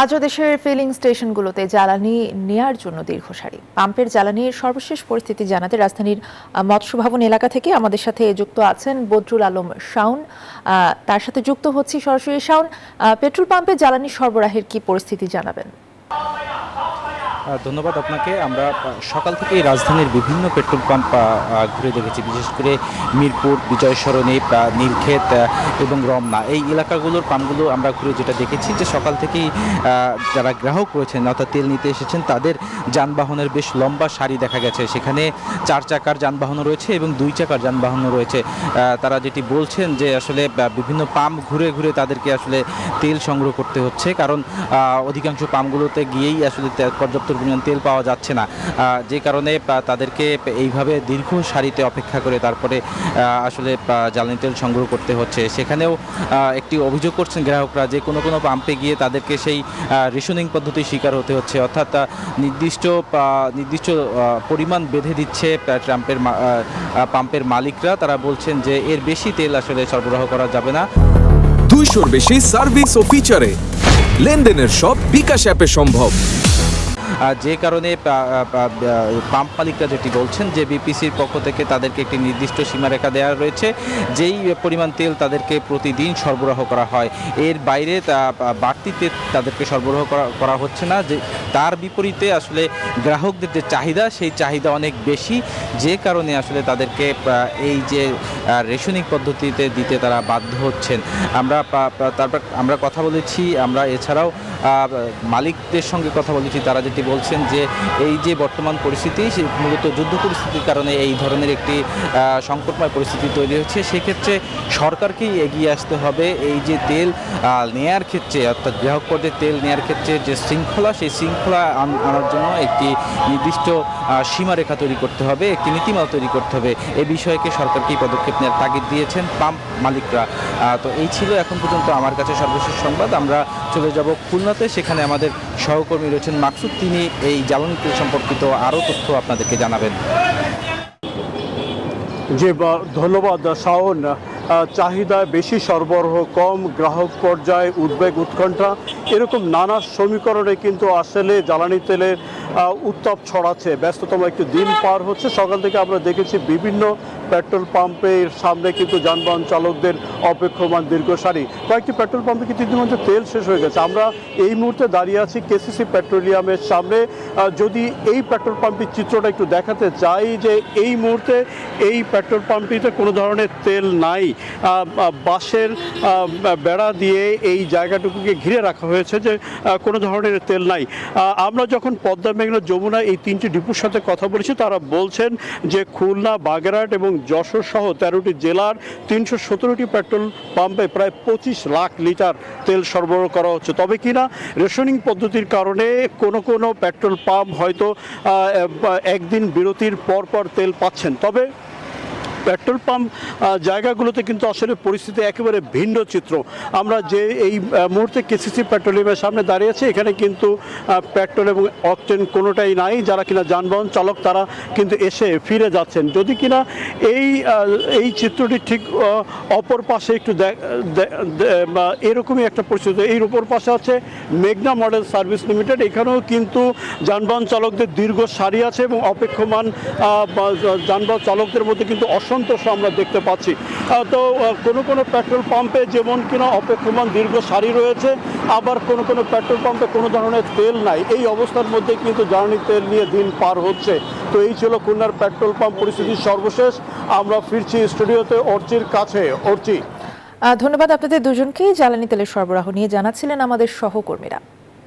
আজও দেশের ফিলিং স্টেশনগুলোতে জ্বালানি নেয়ার জন্য দীর্ঘ সারি। পাম্পের জ্বালানির সর্বশেষ পরিস্থিতি জানাতে রাজধানীর মৎস্য ভবন এলাকা থেকে আমাদের সাথে যুক্ত আছেন বদরুল আলম শাওন। তার সাথে যুক্ত হচ্ছি সরাসরি। শাওন, পেট্রোল পাম্পে জ্বালানি সরবরাহের কি পরিস্থিতি জানাবেন? ধন্যবাদ আপনাকে। আমরা সকাল থেকেই রাজধানীর বিভিন্ন পেট্রোল পাম্প ঘুরে দেখেছি, বিশেষ করে মিরপুর, বিজয় সরণি, নীলক্ষেত এবং রমনা এই এলাকাগুলোর পাম্পগুলো আমরা ঘুরে যেটা দেখেছি যে সকাল থেকেই যারা গ্রাহক রয়েছেন অর্থাৎ তেল নিতে এসেছেন তাদের যানবাহনের বেশ লম্বা সারি দেখা গেছে। সেখানে 4 চাকার যানবাহনও রয়েছে এবং 2 চাকার যানবাহনও রয়েছে। তারা যেটি বলছেন যে আসলে বিভিন্ন পাম্প ঘুরে ঘুরে তাদেরকে আসলে তেল সংগ্রহ করতে হচ্ছে, কারণ অধিকাংশ পাম্পগুলোতে গিয়েই আসলে পর্যাপ্ত পরিমাণ তেল পাওয়া যাচ্ছে না, যে কারণে তাদেরকে এইভাবে দীর্ঘ সারিতে অপেক্ষা করে তারপরে আসলে জ্বালানি তেল সংগ্রহ করতে হচ্ছে। সেখানেও একটি অভিযোগ করছেন গ্রাহকরা যে কোনো কোনো পাম্পে গিয়ে তাদেরকে সেই রেশনিং পদ্ধতির শিকার হতে হচ্ছে, অর্থাৎ নির্দিষ্ট পরিমাণ বেঁধে দিচ্ছে পাম্পের মালিকরা। তারা বলছেন যে এর বেশি তেল আসলে সরবরাহ করা যাবে না। 200-র বেশি সার্ভিস ও ফিচারে লেনদেনের সব বিকাশ অ্যাপে সম্ভব। যে কারণে পাম্প মালিকরা যেটি বলছেন যে বিপিসির পক্ষ থেকে তাদেরকে একটি নির্দিষ্ট সীমারেখা দেওয়া রয়েছে, যেই পরিমাণ তেল তাদেরকে প্রতিদিন সরবরাহ করা হয়, এর বাইরে বাড়তি তেল তাদেরকে সরবরাহ করা হচ্ছে না। যে তার বিপরীতে আসলে গ্রাহকদের যে চাহিদা সেই চাহিদা অনেক বেশি, যে কারণে আসলে তাদেরকে এই যে রেশনিং পদ্ধতিতে দিতে তারা বাধ্য হচ্ছেন। তারপর আমরা কথা বলেছি, আমরা এছাড়াও মালিকদের সঙ্গে কথা বলেছি। তারা যেটি বলছেন যে এই যে বর্তমান পরিস্থিতি মূলত যুদ্ধ পরিস্থিতির কারণে এই ধরনের একটি সংকটময় পরিস্থিতি তৈরি হচ্ছে। সেক্ষেত্রে সরকারকেই এগিয়ে আসতে হবে এই যে তেল নেয়ার ক্ষেত্রে, অর্থাৎ গ্রাহক পর্যায়ে তেল নেয়ার ক্ষেত্রে যে শৃঙ্খলা, সেই শৃঙ্খলা আনার জন্য একটি নির্দিষ্ট সীমারেখা তৈরি করতে হবে, একটি নীতিমালা তৈরি করতে হবে। এই বিষয়কে সরকারকেই পদক্ষেপ নেওয়ার তাগিদ দিয়েছেন পাম্প মালিকরা। তো এই ছিল এখন পর্যন্ত আমার কাছে সর্বশেষ সংবাদ। আমরা চলে যাব খুলনাতে, সেখানে আমাদের সহকর্মী রয়েছেন মাকসুদ, তিনি এই জ্বালানি তেল সম্পর্কিত আরও তথ্য আপনাদেরকে জানাবেন। জি ধন্যবাদ শাওন। চাহিদায় বেশি, সরবরাহ কম, গ্রাহক পর্যায়ে উদ্বেগ, উৎকণ্ঠা, এরকম নানা সমীকরণে কিন্তু আসলে জ্বালানি তেলের উত্তাপ ছড়াচ্ছে। ব্যস্ততম একটি দিন পার হচ্ছে। সকাল থেকে আমরা দেখেছি বিভিন্ন পেট্রোল পাম্পের সামনে কিন্তু যানবাহন চালকদের অপেক্ষমান দীর্ঘ সারি। কয়েকটি পেট্রোল পাম্পে কিন্তু ইতিমধ্যে তেল শেষ হয়ে গেছে। আমরা এই মুহূর্তে দাঁড়িয়ে আছি কেসিসি পেট্রোলিয়ামের সামনে। যদি এই পেট্রোল পাম্পের চিত্রটা একটু দেখাতে চাই, যে এই মুহূর্তে এই পেট্রোল পাম্পটিতে কোনো ধরনের তেল নাই। বাঁশের বেড়া দিয়ে এই জায়গাটুকুকে ঘিরে রাখা হয়েছে, যে কোনো ধরনের তেল নাই। আমরা যখন পদ্মা, মেঘনা, যমুনা এই 3টি ডিপুর সাথে কথা বলেছি, তারা বলছেন যে খুলনা, বাগেরহাট এবং যশোর সহ 13টি জেলার 317টি পেট্রোল পাম্পে প্রায় 25 লাখ লিটার তেল সরবরাহ করা হচ্ছে। তবে কিনা রেশনিং পদ্ধতির কারণে কোনো কোনো পেট্রোল পাম্প হয়তো একদিন বিরতির পর পর তেল পাচ্ছেন। তবে পেট্রোল পাম্প জায়গাগুলোতে কিন্তু আসলে পরিস্থিতি একেবারে ভিন্ন চিত্র। আমরা যে এই মুহূর্তে কেসিসি পেট্রোলিয়ামের সামনে দাঁড়িয়ে আছি, এখানে কিন্তু পেট্রোল এবং অকটেন কোনোটাই নাই। যারা কিনা যানবাহন চালক তারা কিন্তু এসে ফিরে যাচ্ছেন। যদি কিনা এই চিত্রটি ঠিক অপর পাশে একটু এরকমই একটা পরিস্থিতি। এই অপর পাশে আছে মেঘনা মডেল সার্ভিস লিমিটেড। এখানেও কিন্তু যানবাহন চালকদের দীর্ঘ সারি আছে এবং অপেক্ষমান যানবাহন চালকদের মধ্যে কিন্তু অসন্তোষ আমরা দেখতে পাচ্ছি। তো কোনো কোনো পেট্রোল পাম্পে যেমন কিনা অপেক্ষমান দীর্ঘ সারি রয়েছে, আবার কোনো কোনো পেট্রোল পাম্পে কোনো ধরনের তেল নাই। এই অবস্থার মধ্যে কিন্তু জ্বালানি তেল নিয়ে দিন পার হচ্ছে। তো এই ছিল খুলনার পেট্রোল পাম্প পরিস্থিতির সর্বশেষ। আমরা ফিরছি স্টুডিওতে অর্চির কাছে। অর্চি, ধন্যবাদ আপনাদের দুজনকেই। জ্বালানি তেলের সরবরাহ নিয়ে জানাচ্ছিলেন আমাদের সহকর্মীরা।